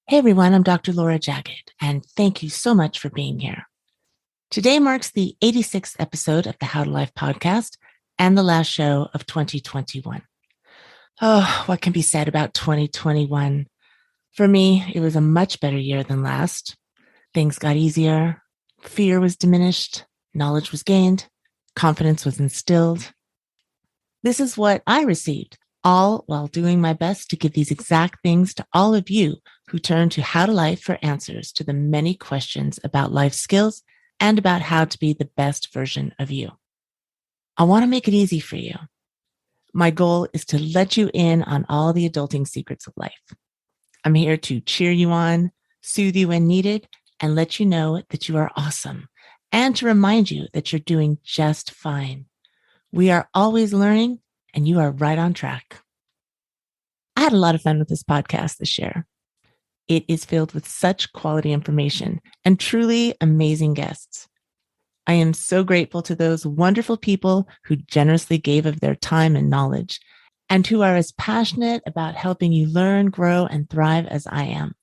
Hey everyone, I'm Dr. Laura Jaget, and thank you so much for being here. Today marks the 86th episode of the How to Life podcast and the last show of 2021. Oh, what can be said about 2021? For me, it was a much better year than last. Things got easier, fear was diminished, knowledge was gained, confidence was instilled. This is what I received, all while doing my best to give these exact things to all of you who turn to How to Life for answers to the many questions about life skills and about how to be the best version of you. I want to make it easy for you. My goal is to let you in on all the adulting secrets of life. I'm here to cheer you on, soothe you when needed, and let you know that you are awesome, and to remind you that you're doing just fine. We are always learning, and you are right on track. I had a lot of fun with this podcast this year. It is filled with such quality information and truly amazing guests. I am so grateful to those wonderful people who generously gave of their time and knowledge, and who are as passionate about helping you learn, grow, and thrive as I am.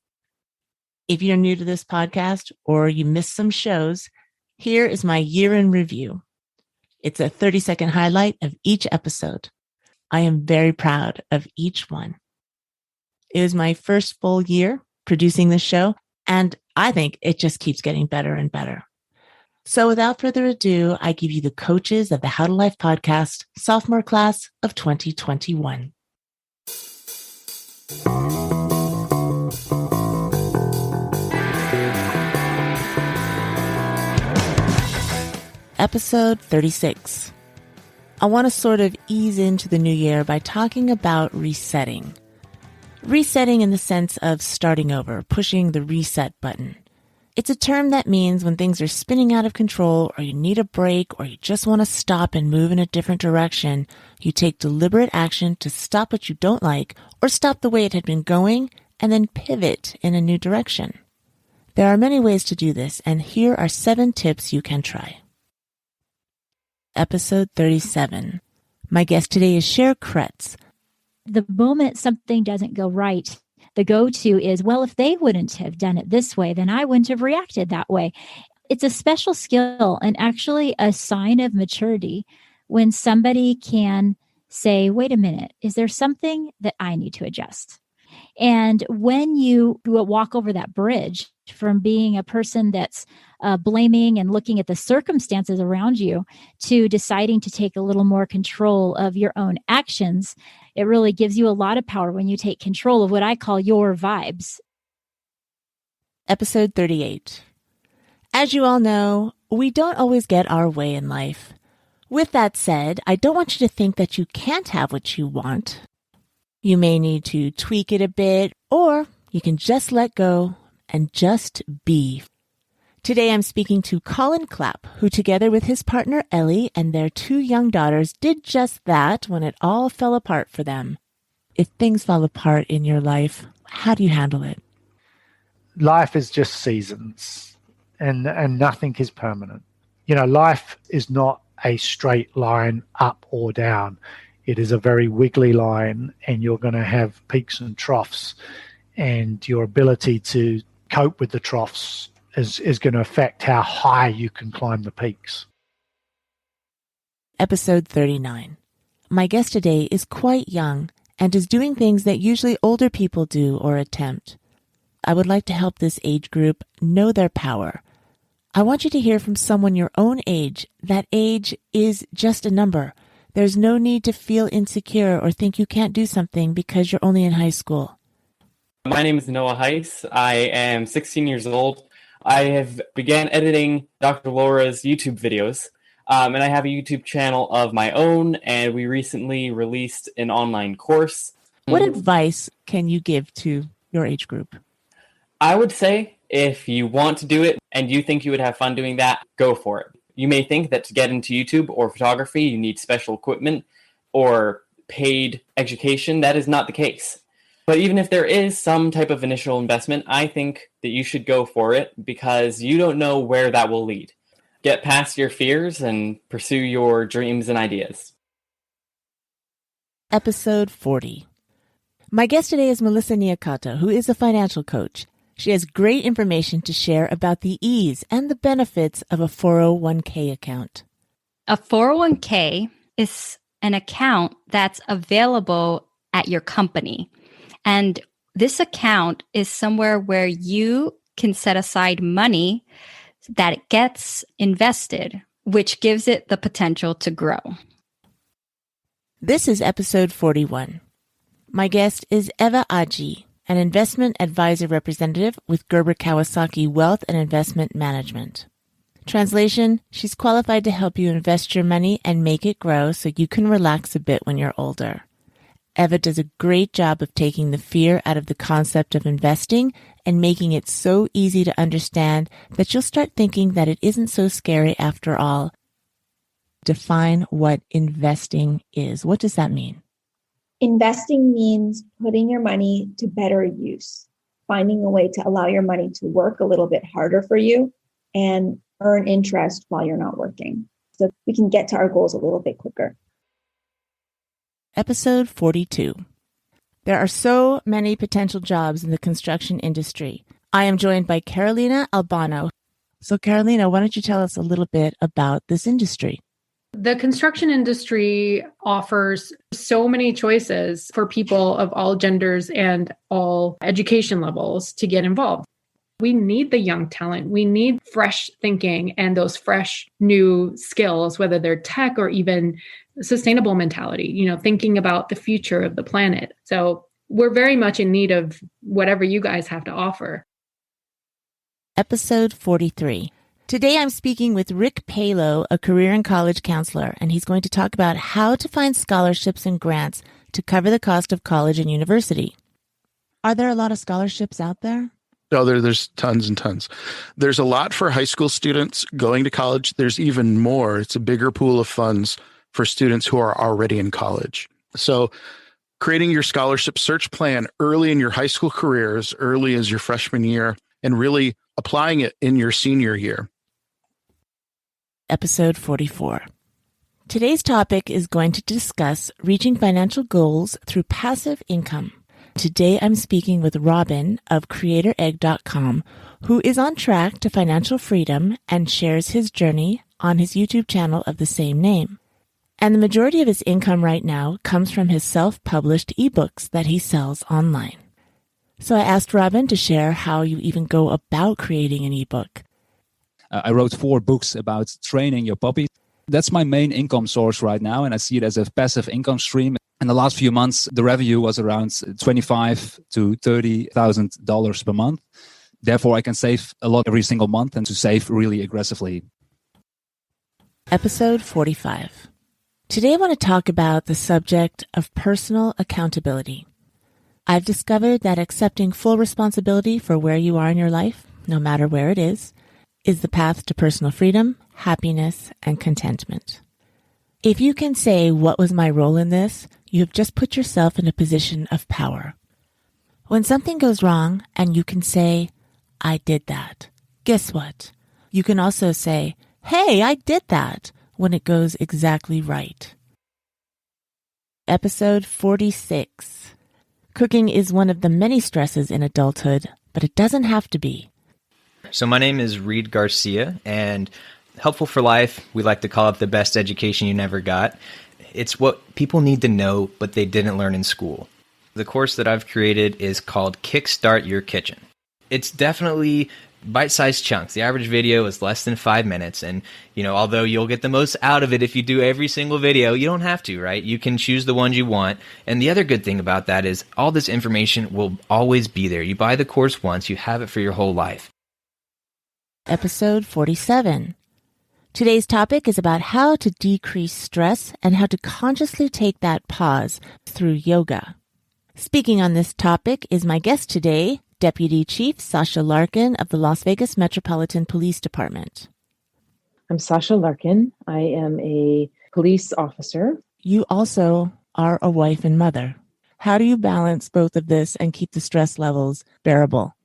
If you're new to this podcast or you missed some shows, here is my year in review. It's a 30-second highlight of each episode. I am very proud of each one. It was my first full year producing this show, and I think it just keeps getting better and better. So without further ado, I give you the coaches of the How to Life podcast, sophomore class of 2021. Episode 36. I want to sort of ease into the new year by talking about resetting. Resetting in the sense of starting over, pushing the reset button. It's a term that means when things are spinning out of control, or you need a break, or you just want to stop and move in a different direction, you take deliberate action to stop what you don't like, or stop the way it had been going, and then pivot in a new direction. There are many ways to do this, and here are 7 tips you can try. Episode 37. My guest today is Cher Kretz. The moment something doesn't go right, the go-to is, well, if they wouldn't have done it this way, then I wouldn't have reacted that way. It's a special skill and actually a sign of maturity when somebody can say, wait a minute, is there something that I need to adjust? And when you walk over that bridge from being a person that's blaming and looking at the circumstances around you to deciding to take a little more control of your own actions, it really gives you a lot of power when you take control of what I call your vibes. Episode 38. As you all know, we don't always get our way in life. With that said, I don't want you to think that you can't have what you want. You may need to tweak it a bit, or you can just let go and just be. Today I'm speaking to Colin Clapp, who together with his partner Ellie and their 2 young daughters did just that when it all fell apart for them. If things fall apart in your life, how do you handle it? Life is just seasons, and nothing is permanent. You know, life is not a straight line up or down. It is a very wiggly line, and you're going to have peaks and troughs, and your ability to cope with the troughs is going to affect how high you can climb the peaks. Episode 39. My guest today is quite young and is doing things that usually older people do or attempt. I would like to help this age group know their power. I want you to hear from someone your own age. That age is just a number. There's no need to feel insecure or think you can't do something because you're only in high school. My name is Noah Heiss. I am 16 years old. I have began editing Dr. Laura's YouTube videos, and I have a YouTube channel of my own, and we recently released an online course. What advice can you give to your age group? I would say if you want to do it and you think you would have fun doing that, go for it. You may think that to get into YouTube or photography, you need special equipment or paid education. That is not the case. But even if there is some type of initial investment, I think that you should go for it because you don't know where that will lead. Get past your fears and pursue your dreams and ideas. Episode 40. My guest today is Melissa Niakata, who is a financial coach. She has great information to share about the ease and the benefits of a 401k account. A 401k is an account that's available at your company. And this account is somewhere where you can set aside money that gets invested, which gives it the potential to grow. This is episode 41. My guest is Eva Aji, an investment advisor representative with Gerber Kawasaki Wealth and Investment Management. Translation, she's qualified to help you invest your money and make it grow so you can relax a bit when you're older. Eva does a great job of taking the fear out of the concept of investing and making it so easy to understand that you'll start thinking that it isn't so scary after all. Define what investing is. What does that mean? Investing means putting your money to better use, finding a way to allow your money to work a little bit harder for you and earn interest while you're not working. So we can get to our goals a little bit quicker. Episode 42. There are so many potential jobs in the construction industry. I am joined by Carolina Albano. So Carolina, why don't you tell us a little bit about this industry? The construction industry offers so many choices for people of all genders and all education levels to get involved. We need the young talent. We need fresh thinking and those fresh new skills, whether they're tech or even sustainable mentality, thinking about the future of the planet. So we're very much in need of whatever you guys have to offer. Episode 43. Today I'm speaking with Rick Palo, a career and college counselor, and he's going to talk about how to find scholarships and grants to cover the cost of college and university. Are there a lot of scholarships out there? No, there's tons and tons. There's a lot for high school students going to college. There's even more. It's a bigger pool of funds for students who are already in college. So creating your scholarship search plan early in your high school career, as early as your freshman year, and really applying it in your senior year. Episode 44. Today's topic is going to discuss reaching financial goals through passive income. Today I'm speaking with Robin of CreatorEgg.com, who is on track to financial freedom and shares his journey on his YouTube channel of the same name. And the majority of his income right now comes from his self-published ebooks that he sells online. So I asked Robin to share how you even go about creating an ebook. I wrote 4 books about training your puppy. That's my main income source right now, and I see it as a passive income stream. In the last few months, the revenue was around $25,000 to $30,000 per month. Therefore, I can save a lot every single month and to save really aggressively. Episode 45. Today I want to talk about the subject of personal accountability. I've discovered that accepting full responsibility for where you are in your life, no matter where it is the path to personal freedom, happiness, and contentment. If you can say, "What was my role in this?" you have just put yourself in a position of power. When something goes wrong and you can say, "I did that," guess what? You can also say, "Hey, I did that," when it goes exactly right. Episode 46. Cooking is one of the many stresses in adulthood, but it doesn't have to be. So my name is Reed Garcia, and Helpful for Life, we like to call it the best education you never got. It's what people need to know, but they didn't learn in school. The course that I've created is called Kickstart Your Kitchen. It's definitely bite-sized chunks. The average video is less than 5 minutes, and although you'll get the most out of it if you do every single video, you don't have to, right? You can choose the ones you want. And the other good thing about that is all this information will always be there. You buy the course once, you have it for your whole life. Episode 47. Today's topic is about how to decrease stress and how to consciously take that pause through yoga. Speaking on this topic is my guest today, Deputy Chief Sasha Larkin of the Las Vegas Metropolitan Police Department. I'm Sasha Larkin. I am a police officer. You also are a wife and mother. How do you balance both of this and keep the stress levels bearable?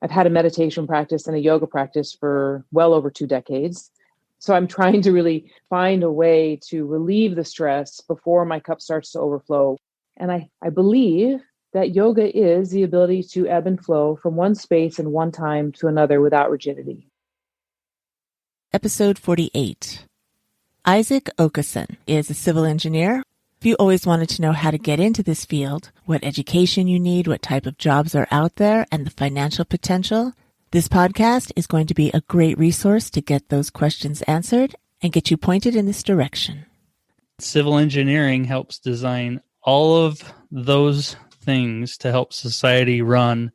I've had a meditation practice and a yoga practice for well over 2 decades. So I'm trying to really find a way to relieve the stress before my cup starts to overflow. And I believe that yoga is the ability to ebb and flow from one space and one time to another without rigidity. Episode 48. Isaac Okeson is a civil engineer. If you always wanted to know how to get into this field, what education you need, what type of jobs are out there, and the financial potential, this podcast is going to be a great resource to get those questions answered and get you pointed in this direction. Civil engineering helps design all of those things to help society run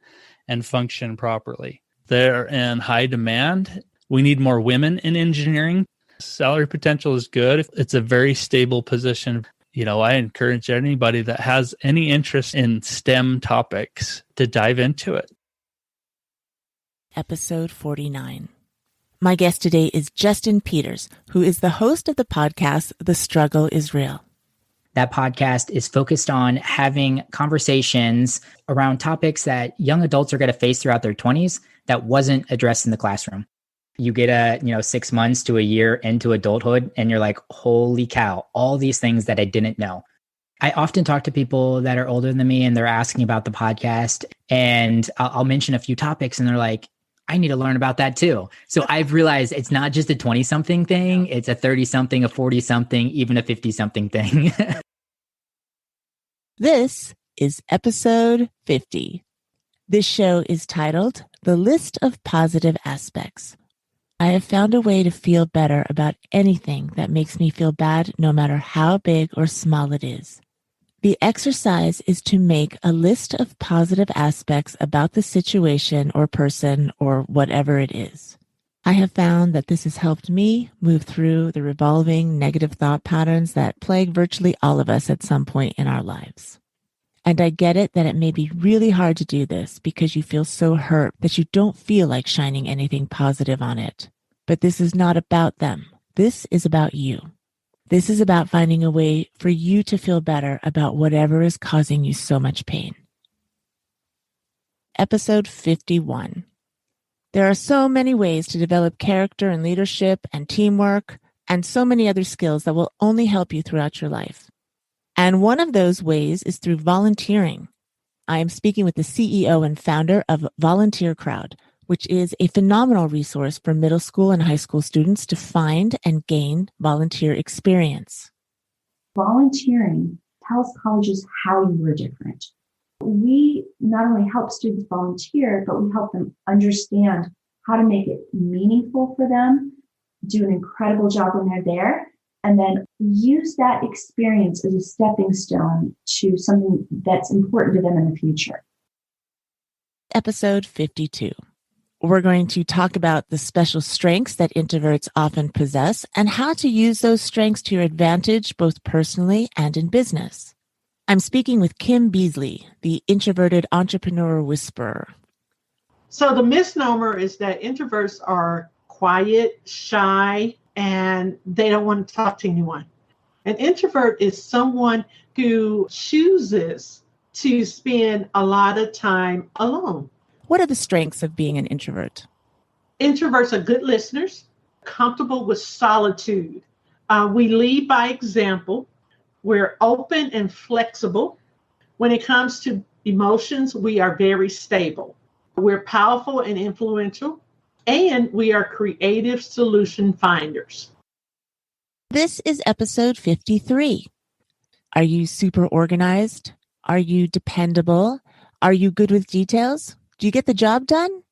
and function properly. They're in high demand. We need more women in engineering. Salary potential is good. It's a very stable position. I encourage anybody that has any interest in STEM topics to dive into it. Episode 49. My guest today is Justin Peters, who is the host of the podcast, The Struggle is Real. That podcast is focused on having conversations around topics that young adults are going to face throughout their 20s that wasn't addressed in the classroom. You get 6 months to a year into adulthood and you're like, holy cow, all these things that I didn't know. I often talk to people that are older than me and they're asking about the podcast, and I'll mention a few topics and they're like, I need to learn about that too. So I've realized it's not just a 20-something thing. It's a 30-something, a 40-something, even a 50-something thing. This is episode 50. This show is titled The List of Positive Aspects. I have found a way to feel better about anything that makes me feel bad, no matter how big or small it is. The exercise is to make a list of positive aspects about the situation or person or whatever it is. I have found that this has helped me move through the revolving negative thought patterns that plague virtually all of us at some point in our lives. And I get it that it may be really hard to do this because you feel so hurt that you don't feel like shining anything positive on it. But this is not about them. This is about you. This is about finding a way for you to feel better about whatever is causing you so much pain. Episode 51. There are so many ways to develop character and leadership and teamwork and so many other skills that will only help you throughout your life. And one of those ways is through volunteering. I am speaking with the CEO and founder of Volunteer Crowd, which is a phenomenal resource for middle school and high school students to find and gain volunteer experience. Volunteering tells colleges how you are different. We not only help students volunteer, but we help them understand how to make it meaningful for them, do an incredible job when they're there, and then use that experience as a stepping stone to something that's important to them in the future. Episode 52. We're going to talk about the special strengths that introverts often possess and how to use those strengths to your advantage, both personally and in business. I'm speaking with Kim Beasley, the introverted entrepreneur whisperer. So the misnomer is that introverts are quiet, shy, and they don't want to talk to anyone. An introvert is someone who chooses to spend a lot of time alone. What are the strengths of being an introvert? Introverts are good listeners, comfortable with solitude. We lead by example. We're open and flexible. When it comes to emotions, we are very stable. We're powerful and influential, and we are creative solution finders. This is episode 53. Are you super organized? Are you dependable? Are you good with details? Do you get the job done?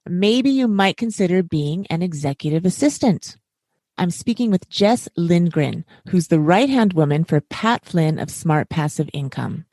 Maybe you might consider being an executive assistant. I'm speaking with Jess Lindgren, who's the right-hand woman for Pat Flynn of Smart Passive Income.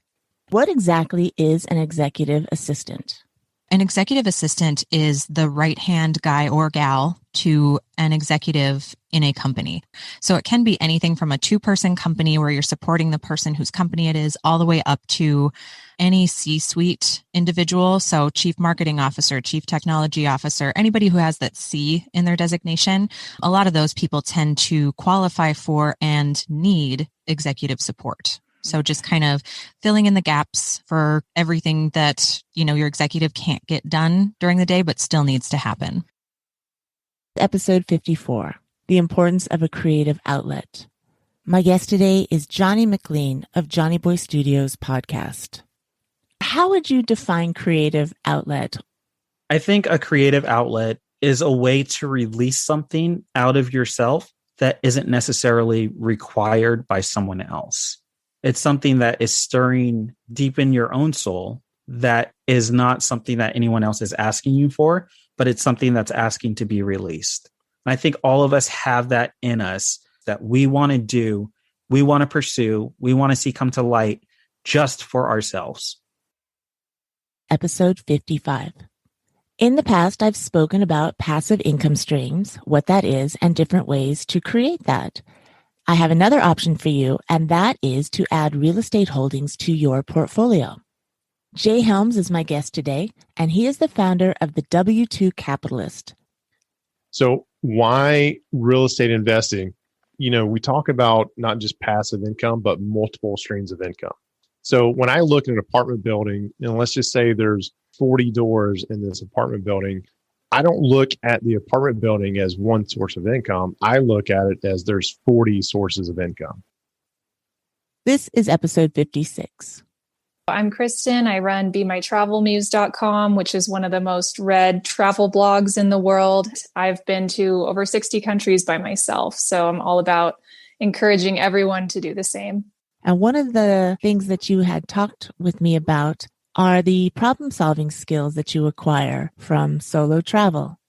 What exactly is an executive assistant? An executive assistant is the right-hand guy or gal to an executive in a company. So it can be anything from a two-person company where you're supporting the person whose company it is, all the way up to any C-suite individual. So chief marketing officer, chief technology officer, anybody who has that C in their designation. A lot of those people tend to qualify for and need executive support. So just kind of filling in the gaps for everything that, your executive can't get done during the day, but still needs to happen. Episode 54, The Importance of a Creative Outlet. My guest today is Johnny McLean of Johnny Boy Studios podcast. How would you define creative outlet? I think a creative outlet is a way to release something out of yourself that isn't necessarily required by someone else. It's something that is stirring deep in your own soul that is not something that anyone else is asking you for, but it's something that's asking to be released. And I think all of us have that in us that we want to do, we want to pursue, we want to see come to light just for ourselves. Episode 55. In the past, I've spoken about passive income streams, what that is, and different ways to create that. I have another option for you, and that is to add real estate holdings to your portfolio. Jay Helms is my guest today, and he is the founder of the W2 Capitalist. So why real estate investing? We talk about not just passive income, but multiple streams of income. So when I look at an apartment building, and let's just say there's 40 doors in this apartment building, I don't look at the apartment building as one source of income. I look at it as there's 40 sources of income. This is episode 56. I'm Kristen. I run BeMyTravelMuse.com, which is one of the most read travel blogs in the world. I've been to over 60 countries by myself, so I'm all about encouraging everyone to do the same. And one of the things that you had talked with me about are the problem-solving skills that you acquire from solo travel.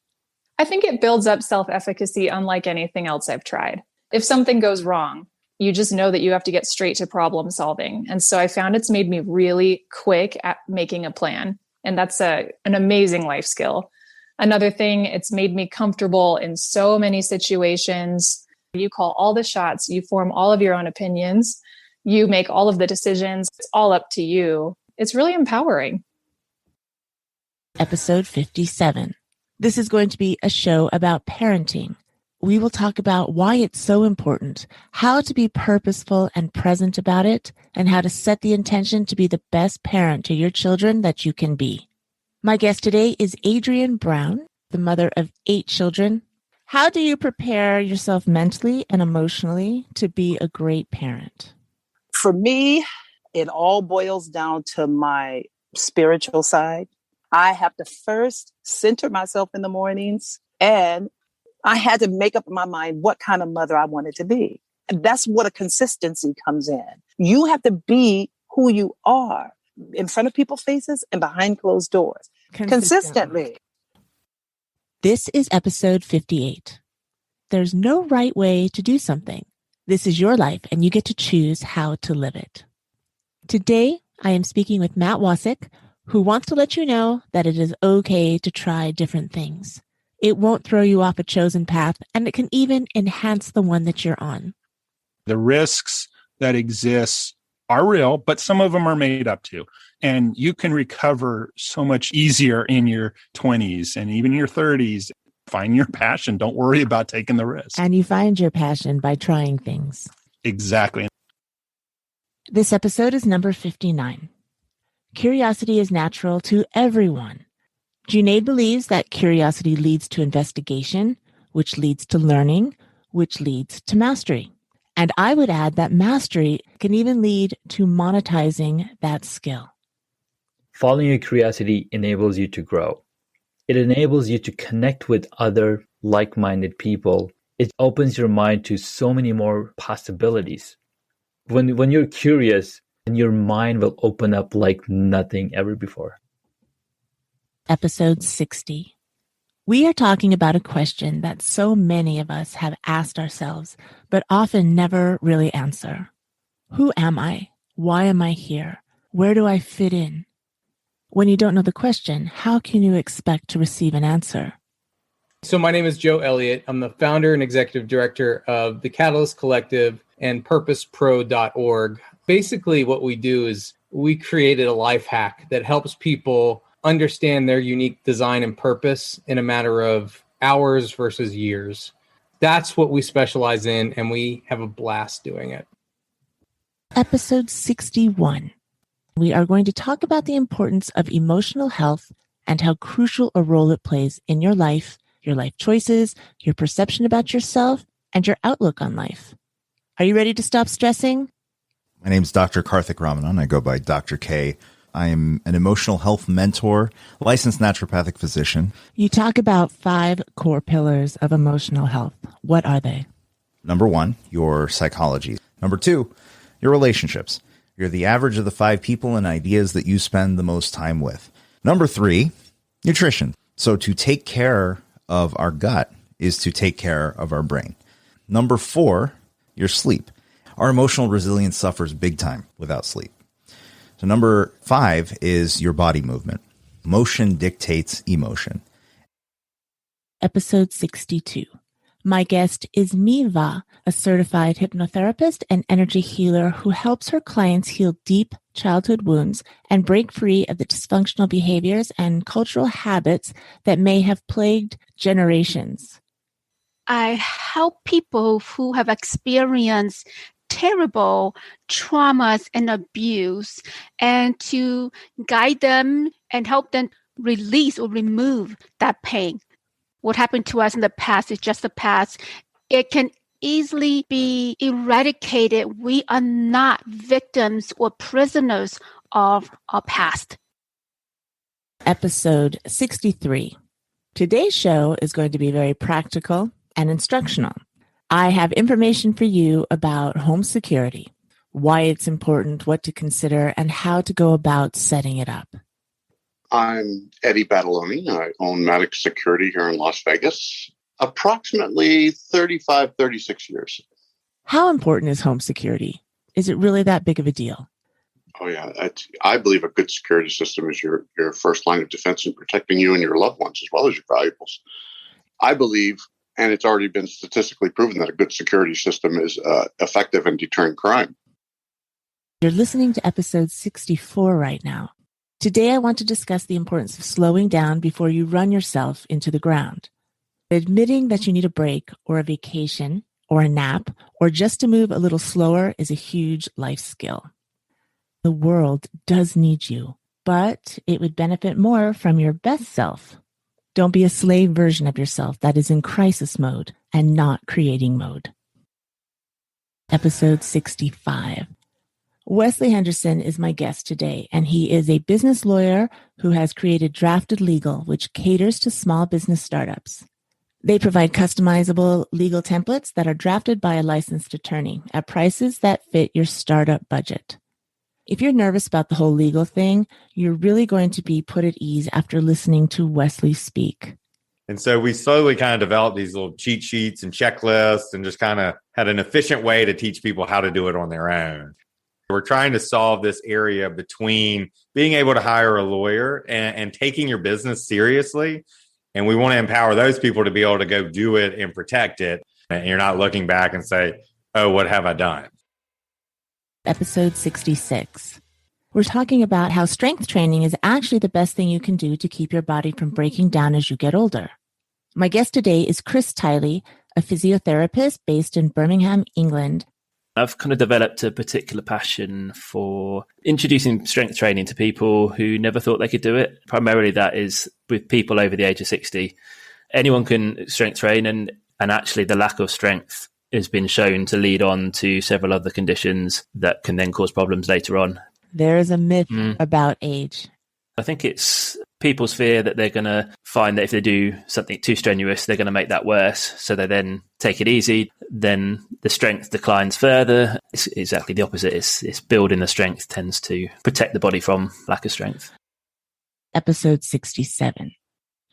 I think it builds up self-efficacy unlike anything else I've tried. If something goes wrong, you just know that you have to get straight to problem solving. And so I found it's made me really quick at making a plan. And that's an amazing life skill. Another thing, it's made me comfortable in so many situations. You call all the shots, you form all of your own opinions, you make all of the decisions. It's all up to you. It's really empowering. Episode 57. This is going to be a show about parenting. We will talk about why it's so important, how to be purposeful and present about it, and how to set the intention to be the best parent to your children that you can be. My guest today is Adrienne Brown, the mother of 8 children. How do you prepare yourself mentally and emotionally to be a great parent? For me, it all boils down to my spiritual side. I have to first center myself in the mornings, and I had to make up my mind what kind of mother I wanted to be. And that's what a consistency comes in. You have to be who you are in front of people's faces and behind closed doors. Consistently. This is episode 58. There's no right way to do something. This is your life, and you get to choose how to live it. Today, I am speaking with Matt Wasick, who wants to let you know that it is okay to try different things. It won't throw you off a chosen path, and it can even enhance the one that you're on. The risks that exist are real, but some of them are made up too. And you can recover so much easier in your 20s and even your 30s. Find your passion. Don't worry about taking the risk. And you find your passion by trying things. Exactly. This episode is number 59. Curiosity is natural to everyone. Junaid believes that curiosity leads to investigation, which leads to learning, which leads to mastery. And I would add that mastery can even lead to monetizing that skill. Following your curiosity enables you to grow. It enables you to connect with other like-minded people. It opens your mind to so many more possibilities. When you're curious, then your mind will open up like nothing ever before. Episode 60. We are talking about a question that so many of us have asked ourselves, but often never really answer. Who am I? Why am I here? Where do I fit in? When you don't know the question, how can you expect to receive an answer? So my name is Joe Elliott. I'm the founder and executive director of the Catalyst Collective and PurposePro.org. Basically, what we do is we created a life hack that helps people understand their unique design and purpose in a matter of hours versus years. That's what we specialize in, and we have a blast doing it. Episode 61. We are going to talk about the importance of emotional health and how crucial a role it plays in your life choices, your perception about yourself, and your outlook on life. Are you ready to stop stressing? My name is Dr. Karthik Ramanan. I go by Dr. K. I am an emotional health mentor, licensed naturopathic physician. You talk about 5 core pillars of emotional health. What are they? Number 1, your psychology. Number 2, your relationships. You're the average of the 5 people and ideas that you spend the most time with. Number 3, nutrition. So to take care of our gut is to take care of our brain. Number 4, your sleep. Our emotional resilience suffers big time without sleep. So number 5 is your body movement. Motion dictates emotion. Episode 62. My guest is Miva, a certified hypnotherapist and energy healer who helps her clients heal deep childhood wounds and break free of the dysfunctional behaviors and cultural habits that may have plagued generations. I help people who have experienced terrible traumas and abuse, and to guide them and help them release or remove that pain. What happened to us in the past is just the past. It can easily be eradicated. We are not victims or prisoners of our past. Episode 63. Today's show is going to be very practical and instructional. I have information for you about home security, why it's important, what to consider, and how to go about setting it up. I'm Eddie Battaloni. I own Matic Security here in Las Vegas. Approximately 35, 36 years. How important is home security? Is it really that big of a deal? Oh, yeah. I believe a good security system is your first line of defense in protecting you and your loved ones, as well as your valuables. I believe, and it's already been statistically proven, that a good security system is effective in deterring crime. You're listening to episode 64 right now. Today, I want to discuss the importance of slowing down before you run yourself into the ground. Admitting that you need a break or a vacation or a nap or just to move a little slower is a huge life skill. The world does need you, but it would benefit more from your best self. Don't be a slave version of yourself that is in crisis mode and not creating mode. Episode 65. Wesley Henderson is my guest today, and he is a business lawyer who has created Drafted Legal, which caters to small business startups. They provide customizable legal templates that are drafted by a licensed attorney at prices that fit your startup budget. If you're nervous about the whole legal thing, you're really going to be put at ease after listening to Wesley speak. And so we slowly kind of developed these little cheat sheets and checklists and just kind of had an efficient way to teach people how to do it on their own. We're trying to solve this area between being able to hire a lawyer and taking your business seriously. And we want to empower those people to be able to go do it and protect it. And you're not looking back and say, oh, what have I done? Episode 66. We're talking about how strength training is actually the best thing you can do to keep your body from breaking down as you get older. My guest today is Chris Tiley, a physiotherapist based in Birmingham, England. I've kind of developed a particular passion for introducing strength training to people who never thought they could do it. Primarily that is with people over the age of 60. Anyone can strength train, and actually the lack of strength has been shown to lead on to several other conditions that can then cause problems later on. There is a myth about age. I think it's people's fear that they're going to find that if they do something too strenuous, they're going to make that worse. So they then take it easy. Then the strength declines further. It's exactly the opposite. It's building the strength tends to protect the body from lack of strength. Episode 67.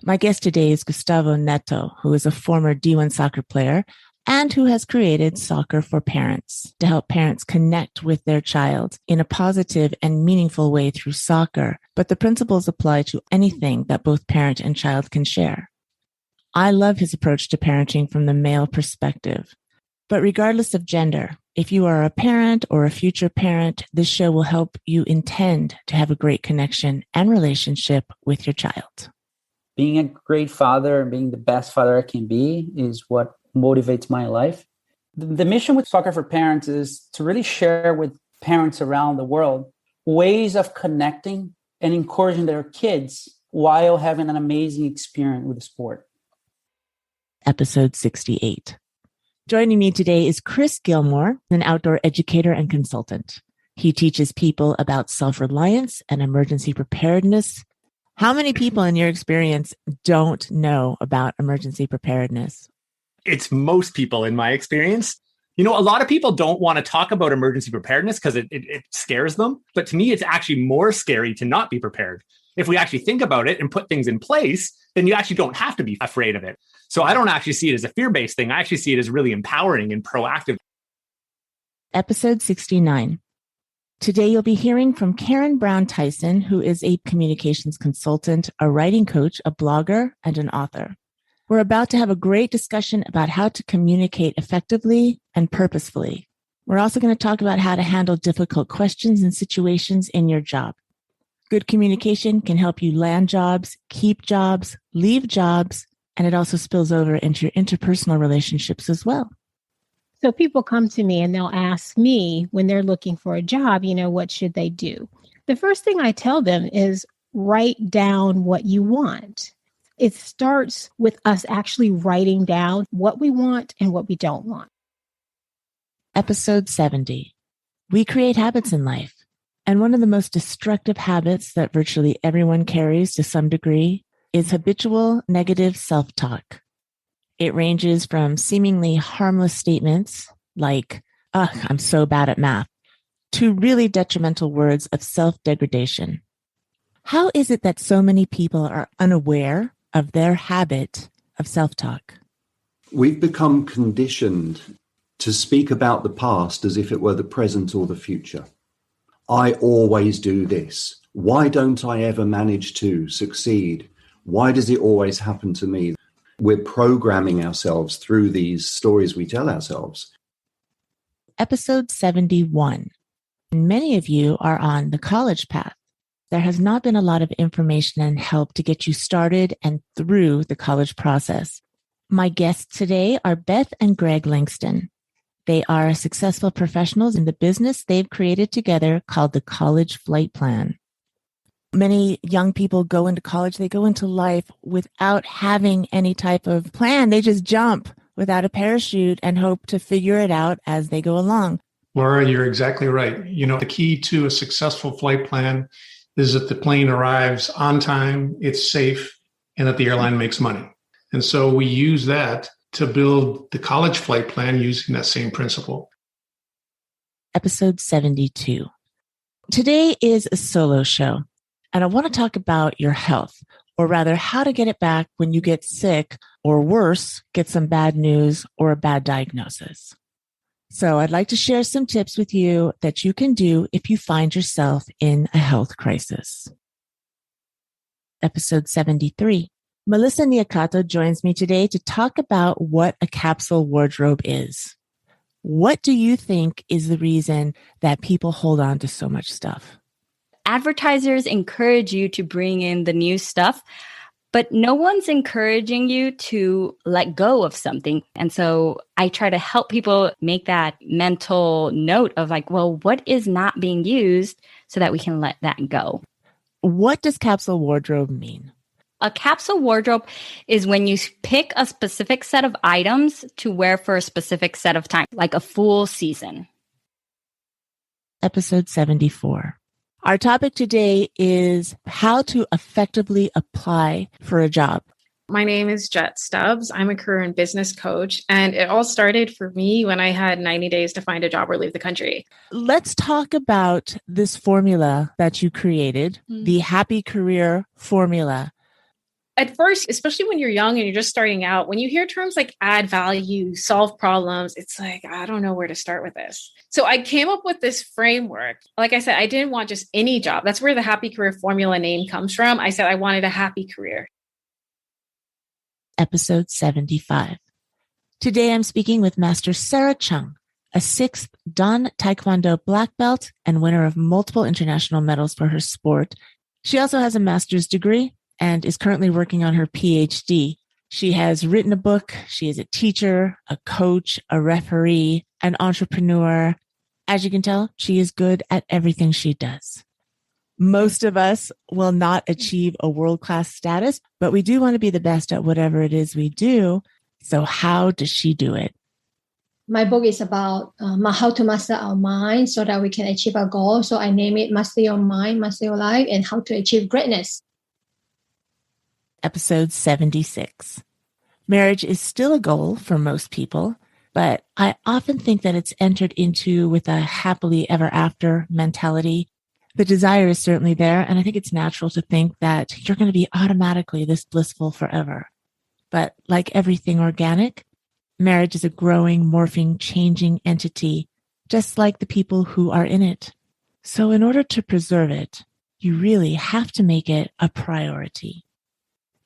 My guest today is Gustavo Neto, who is a former D1 soccer player and who has created Soccer for Parents to help parents connect with their child in a positive and meaningful way through soccer. But the principles apply to anything that both parent and child can share. I love his approach to parenting from the male perspective. But regardless of gender, if you are a parent or a future parent, this show will help you intend to have a great connection and relationship with your child. Being a great father and being the best father I can be is what motivates my life. The mission with Soccer for Parents is to really share with parents around the world ways of connecting and encouraging their kids while having an amazing experience with the sport. Episode 68. Joining me today is Chris Gilmore, an outdoor educator and consultant. He teaches people about self-reliance and emergency preparedness. How many people in your experience don't know about emergency preparedness? It's most people in my experience. A lot of people don't want to talk about emergency preparedness because it scares them. But to me, it's actually more scary to not be prepared. If we actually think about it and put things in place, then you actually don't have to be afraid of it. So I don't actually see it as a fear-based thing. I actually see it as really empowering and proactive. Episode 69. Today, you'll be hearing from Karen Brown Tyson, who is a communications consultant, a writing coach, a blogger, and an author. We're about to have a great discussion about how to communicate effectively and purposefully. We're also going to talk about how to handle difficult questions and situations in your job. Good communication can help you land jobs, keep jobs, leave jobs, and it also spills over into your interpersonal relationships as well. So people come to me and they'll ask me when they're looking for a job, what should they do? The first thing I tell them is write down what you want. It starts with us actually writing down what we want and what we don't want. Episode 70. We create habits in life. And one of the most destructive habits that virtually everyone carries to some degree is habitual negative self-talk. It ranges from seemingly harmless statements like, ugh, I'm so bad at math, to really detrimental words of self-degradation. How is it that so many people are unaware of their habit of self-talk? We've become conditioned to speak about the past as if it were the present or the future. I always do this. Why don't I ever manage to succeed? Why does it always happen to me? We're programming ourselves through these stories we tell ourselves. Episode 71. Many of you are on the college path. There has not been a lot of information and help to get you started and through the college process. My guests today are Beth and Greg Langston. They are successful professionals in the business they've created together called the College Flight Plan. Many young people go into college, they go into life without having any type of plan. They just jump without a parachute and hope to figure it out as they go along. Laura, you're exactly right. The key to a successful flight plan is that the plane arrives on time, it's safe, and that the airline makes money. And so we use that to build the college flight plan using that same principle. Episode 72. Today is a solo show. And I want to talk about your health, or rather how to get it back when you get sick, or worse, get some bad news or a bad diagnosis. So I'd like to share some tips with you that you can do if you find yourself in a health crisis. Episode 73. Melissa Niakato joins me today to talk about what a capsule wardrobe is. What do you think is the reason that people hold on to so much stuff? Advertisers encourage you to bring in the new stuff, but no one's encouraging you to let go of something. And so I try to help people make that mental note of what is not being used so that we can let that go. What does capsule wardrobe mean? A capsule wardrobe is when you pick a specific set of items to wear for a specific set of time, like a full season. Episode 74. Our topic today is how to effectively apply for a job. My name is Jet Stubbs. I'm a career and business coach, and it all started for me when I had 90 days to find a job or leave the country. Let's talk about this formula that you created, the Happy Career Formula. At first, especially when you're young and you're just starting out, when you hear terms like add value, solve problems, it's like, I don't know where to start with this. So I came up with this framework. Like I said, I didn't want just any job. That's where the Happy Career Formula name comes from. I said I wanted a happy career. Episode 75. Today I'm speaking with Master Sarah Chung, a 6th Dan Taekwondo black belt and winner of multiple international medals for her sport. She also has a master's degree and is currently working on her PhD. She has written a book. She is a teacher, a coach, a referee, an entrepreneur. As you can tell, she is good at everything she does. Most of us will not achieve a world-class status, but we do want to be the best at whatever it is we do. So how does she do it? My book is about how to master our mind so that we can achieve our goals. So I name it Master Your Mind, Master Your Life, and How to Achieve Greatness. Episode 76. Marriage is still a goal for most people, but I often think that it's entered into with a happily ever after mentality. The desire is certainly there, and I think it's natural to think that you're going to be automatically this blissful forever. But like everything organic, marriage is a growing, morphing, changing entity, just like the people who are in it. So in order to preserve it, you really have to make it a priority.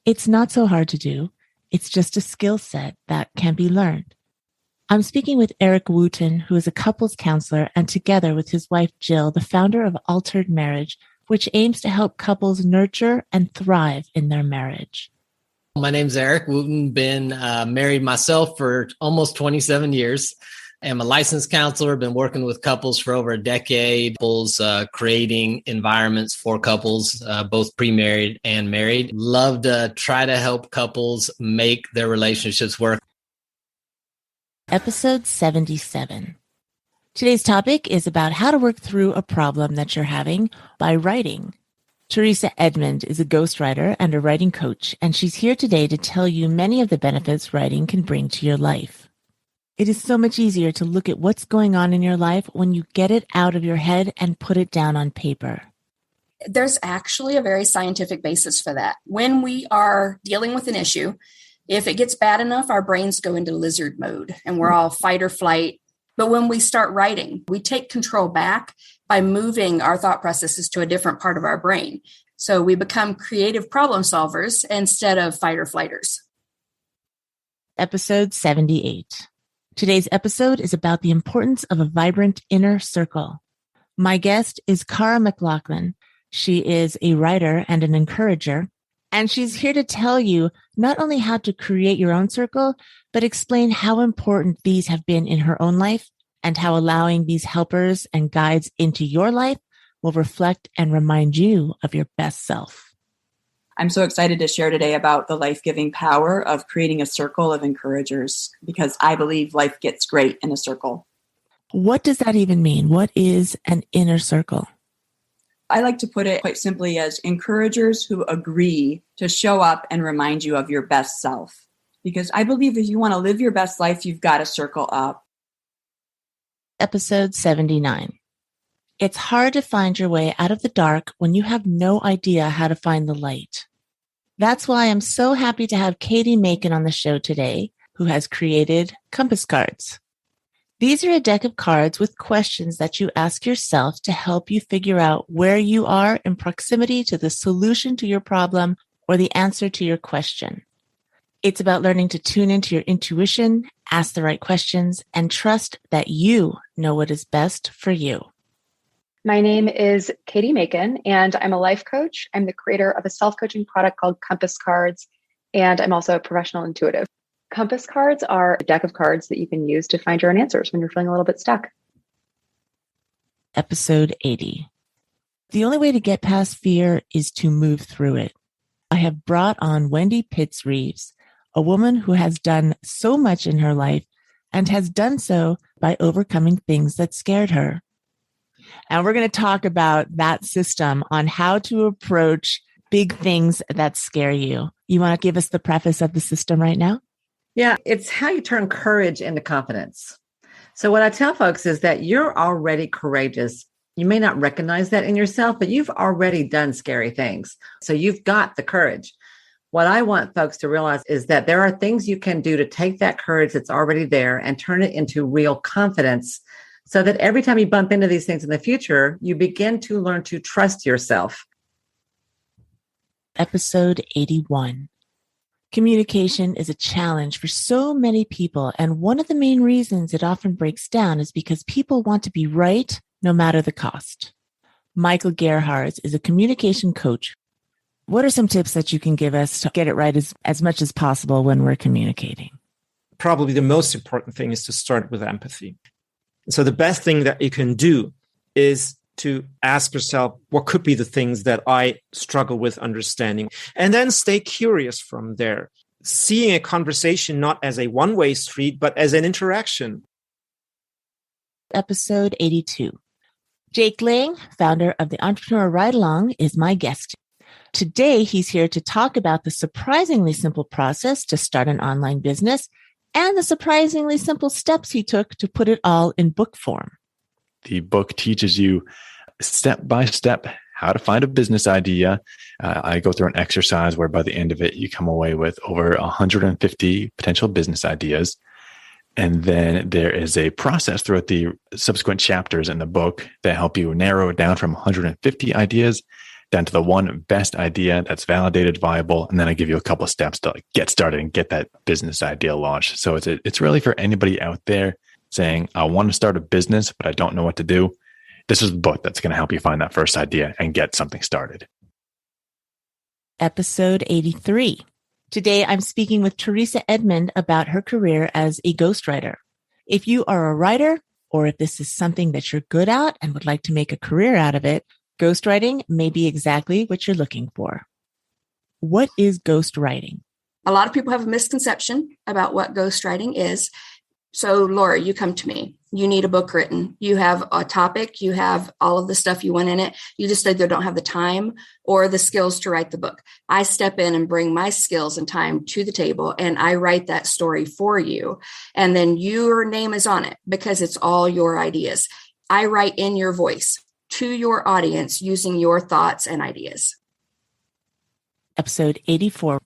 It's not so hard to do. It's just a skill set that can be learned. I'm speaking with Eric Wooten, who is a couples counselor, and together with his wife, Jill, the founder of Altered Marriage, which aims to help couples nurture and thrive in their marriage. My name's Eric Wooten, been married myself for almost 27 years. I'm a licensed counselor, been working with couples for over a decade, creating environments for couples, both pre-married and married. Love to try to help couples make their relationships work. Episode 77. Today's topic is about how to work through a problem that you're having by writing. Teresa Edmond is a ghostwriter and a writing coach, and she's here today to tell you many of the benefits writing can bring to your life. It is so much easier to look at what's going on in your life when you get it out of your head and put it down on paper. There's actually a very scientific basis for that. When we are dealing with an issue, if it gets bad enough, our brains go into lizard mode and we're all fight or flight. But when we start writing, we take control back by moving our thought processes to a different part of our brain. So we become creative problem solvers instead of fight or flighters. Episode 78. Today's episode is about the importance of a vibrant inner circle. My guest is Cara McLaughlin. She is a writer and an encourager, and she's here to tell you not only how to create your own circle, but explain how important these have been in her own life and how allowing these helpers and guides into your life will reflect and remind you of your best self. I'm so excited to share today about the life-giving power of creating a circle of encouragers, because I believe life gets great in a circle. What does that even mean? What is an inner circle? I like to put it quite simply as encouragers who agree to show up and remind you of your best self. Because I believe if you want to live your best life, you've got to circle up. Episode 79. It's hard to find your way out of the dark when you have no idea how to find the light. That's why I'm so happy to have Katie Macon on the show today, who has created Compass Cards. These are a deck of cards with questions that you ask yourself to help you figure out where you are in proximity to the solution to your problem or the answer to your question. It's about learning to tune into your intuition, ask the right questions, and trust that you know what is best for you. My name is Katie Macon, and I'm a life coach. I'm the creator of a self-coaching product called Compass Cards, and I'm also a professional intuitive. Compass Cards are a deck of cards that you can use to find your own answers when you're feeling a little bit stuck. Episode 80. The only way to get past fear is to move through it. I have brought on Wendy Pitts-Reeves, a woman who has done so much in her life and has done so by overcoming things that scared her. And we're going to talk about that system on how to approach big things that scare you. You want to give us the preface of the system right now? Yeah, it's how you turn courage into confidence. So what I tell folks is that you're already courageous. You may not recognize that in yourself, but you've already done scary things. So you've got the courage. What I want folks to realize is that there are things you can do to take that courage that's already there and turn it into real confidence, so that every time you bump into these things in the future, you begin to learn to trust yourself. Episode 81. Communication is a challenge for so many people, and one of the main reasons it often breaks down is because people want to be right no matter the cost. Michael Gerhards is a communication coach. What are some tips that you can give us to get it right as much as possible when we're communicating? Probably the most important thing is to start with empathy. So the best thing that you can do is to ask yourself, what could be the things that I struggle with understanding? And then stay curious from there, seeing a conversation not as a one-way street, but as an interaction. Episode 82. Jake Lang, founder of the Entrepreneur Ride Along, is my guest. Today, he's here to talk about the surprisingly simple process to start an online business and the surprisingly simple steps he took to put it all in book form. The book teaches you step by step how to find a business idea. I go through an exercise where by the end of it, you come away with over 150 potential business ideas. And then there is a process throughout the subsequent chapters in the book that help you narrow it down from 150 ideas down to the one best idea that's validated, viable. And then I give you a couple of steps to get started and get that business idea launched. So it's really for anybody out there saying, I want to start a business, but I don't know what to do. This is the book that's going to help you find that first idea and get something started. Episode 83. Today, I'm speaking with Teresa Edmond about her career as a ghostwriter. If you are a writer, or if this is something that you're good at and would like to make a career out of it, ghostwriting may be exactly what you're looking for. What is ghostwriting? A lot of people have a misconception about what ghostwriting is. So, Laura, you come to me. You need a book written. You have a topic. You have all of the stuff you want in it. You just either don't have the time or the skills to write the book. I step in and bring my skills and time to the table, and I write that story for you. And then your name is on it because it's all your ideas. I write in your voice to your audience using your thoughts and ideas. Episode 84.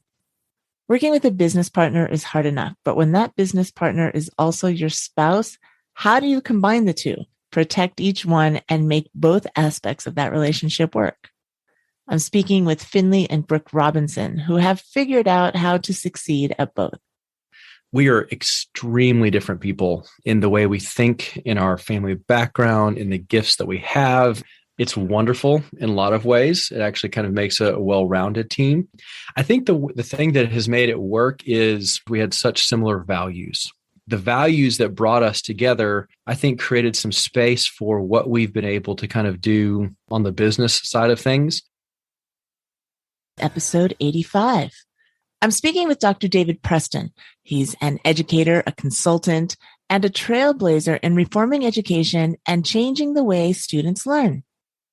Working with a business partner is hard enough, but when that business partner is also your spouse, how do you combine the two, protect each one, and make both aspects of that relationship work? I'm speaking with Finley and Brooke Robinson, who have figured out how to succeed at both. We are extremely different people in the way we think, in our family background, in the gifts that we have. It's wonderful in a lot of ways. It actually kind of makes a well-rounded team. I think the thing that has made it work is we had such similar values. The values that brought us together, I think, created some space for what we've been able to kind of do on the business side of things. Episode 85. I'm speaking with Dr. David Preston. He's an educator, a consultant, and a trailblazer in reforming education and changing the way students learn.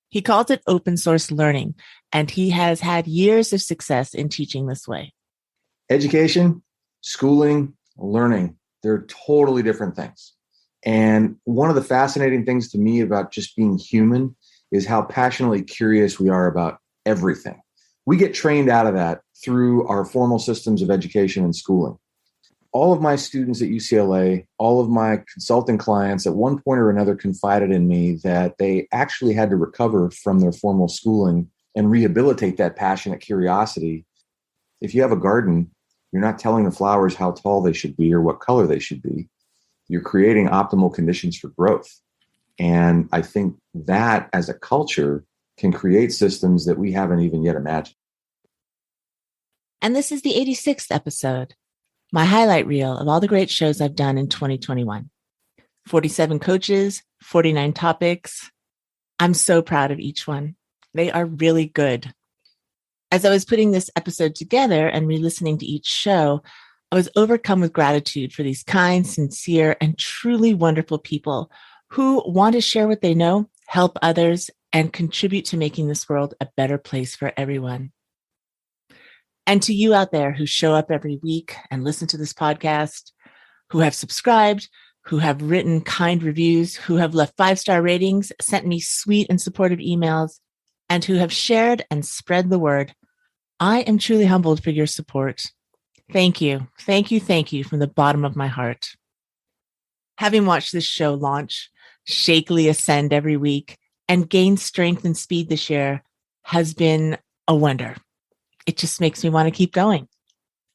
He calls it open source learning, and he has had years of success in teaching this way. Education, schooling, learning, they're totally different things. And one of the fascinating things to me about just being human is how passionately curious we are about everything. We get trained out of that through our formal systems of education and schooling. All of my students at UCLA, all of my consulting clients at one point or another confided in me that they actually had to recover from their formal schooling and rehabilitate that passionate curiosity. If you have a garden, you're not telling the flowers how tall they should be or what color they should be. You're creating optimal conditions for growth. And I think that as a culture can create systems that we haven't even yet imagined. And this is the 86th episode. My highlight reel of all the great shows I've done in 2021. 47 coaches, 49 topics. I'm so proud of each one. They are really good. As I was putting this episode together and re-listening to each show, I was overcome with gratitude for these kind, sincere, and truly wonderful people who want to share what they know, help others, and contribute to making this world a better place for everyone. And to you out there who show up every week and listen to this podcast, who have subscribed, who have written kind reviews, who have left 5-star ratings, sent me sweet and supportive emails, and who have shared and spread the word, I am truly humbled for your support. Thank you. Thank you. Thank you from the bottom of my heart. Having watched this show launch, shakily ascend every week, and gain strength and speed this year has been a wonder. It just makes me want to keep going.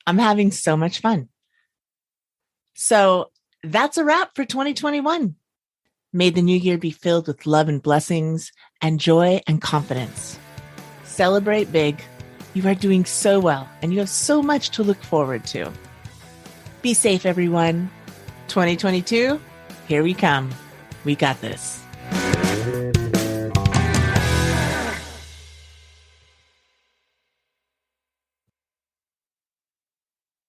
I'm having so much fun. So that's a wrap for 2021. May the new year be filled with love and blessings and joy and confidence. Celebrate big. You are doing so well and you have so much to look forward to. Be safe, everyone. 2022, here we come. We got this.